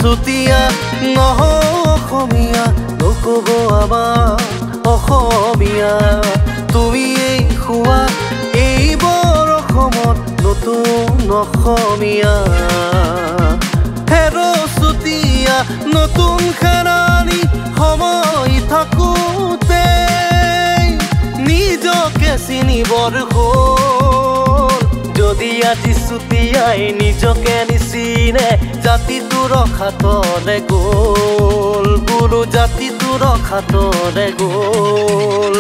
চুতীয়া নহওঁ অসমীয়া নক'ব আমাক অসমীয়া তুমি এই খোৱা এইবোৰ অসমত নতুন অসমীয়া হেৰ' চুতীয়া নতুন খেৰানি সময় থাকোঁতে নিজকে চিনিবৰ হ'ল যদি আজি চুতীয়াই নিজকে নিচিনে জাতিটো ৰখাতলে গ'ল বোলো জাতিটো ৰখাতলে গ'ল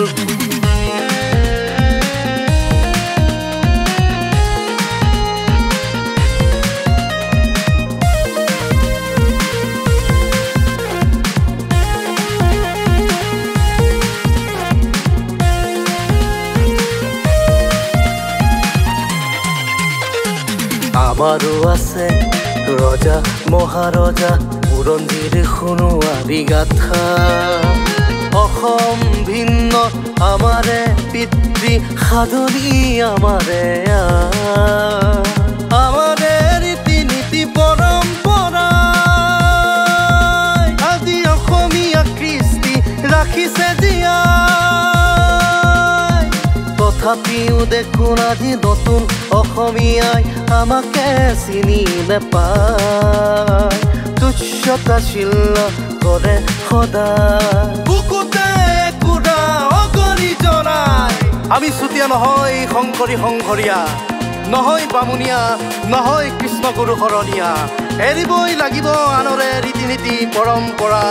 আমাৰো আছে ৰজা মহাৰজা বুৰঞ্জীৰ সোণোৱাৰী গাথা অসম ভিন্ন আমাৰে পিতৃ সাধনী আমাৰে আমাৰে ৰীতি নীতি পৰম্পৰা আজি অসমীয়া কৃষ্টি ৰাখিছে জীয়াই তথাপিও দেখোন আজি নতুন অসমীয়াই আমাকে চিনি নেপায় তুচ্ছতাশীল কৰে সদায় বুকুতে কুৰা অগৰি জনাই আমি চুতীয়া নহয় শংকৰী সংঘৰীয়া নহয় বামুণীয়া নহয় কৃষ্ণগুৰু শৰণীয়া এৰিবই লাগিব আনৰে ৰীতি নীতি পৰম্পৰা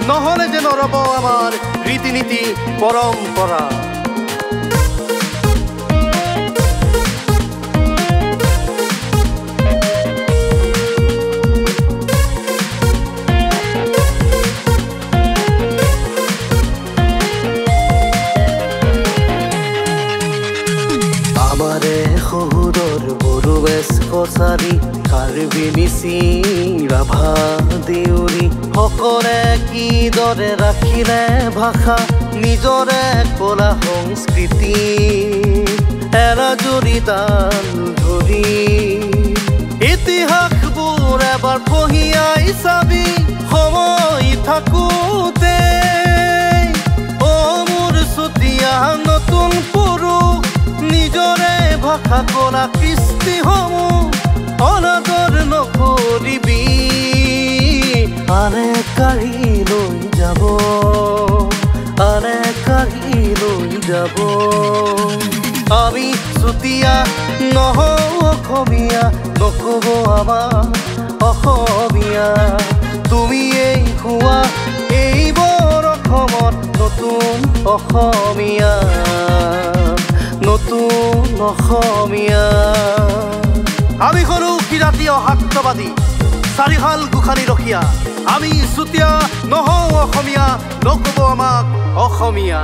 নহ'লে যে নৰব আমাৰ ৰীতি নীতি পৰম্পৰা আমাৰে শহুৰৰ বড়ো বেচ কছাৰী কাৰ্বি মিচিং ৰাভা দেউৰী সকলে কিদৰে ৰাখিলে ভাষা নিজৰে কলা সংস্কৃতি এৰাজৰি তাল ধৰি ইতিহাসবোৰ এবাৰ পঢ়িয়াই চাবি সময় থাকোঁতে মোৰ চুতীয়া নতুন পুৰুষ নিজৰে ভাষা কলা কৃষ্টিসমূহ অনাদৰ নকৰিবি আনে কাঢ়ি লৈ যাব আনে কাঢ়ি লৈ যাব আমি চুতীয়া নহওঁ অসমীয়া নক'ব আমাক অসমীয়া তুমি এই খোৱা এইবোৰ অসমত নতুন অসমীয়া নতুন অসমীয়া আমি সৰু কিৰাতীয় শাক্তবাদী চাৰিহাল গোসানী ৰখীয়া আমি চুতীয়া নহওঁ অসমীয়া নক'ব আমাক অসমীয়া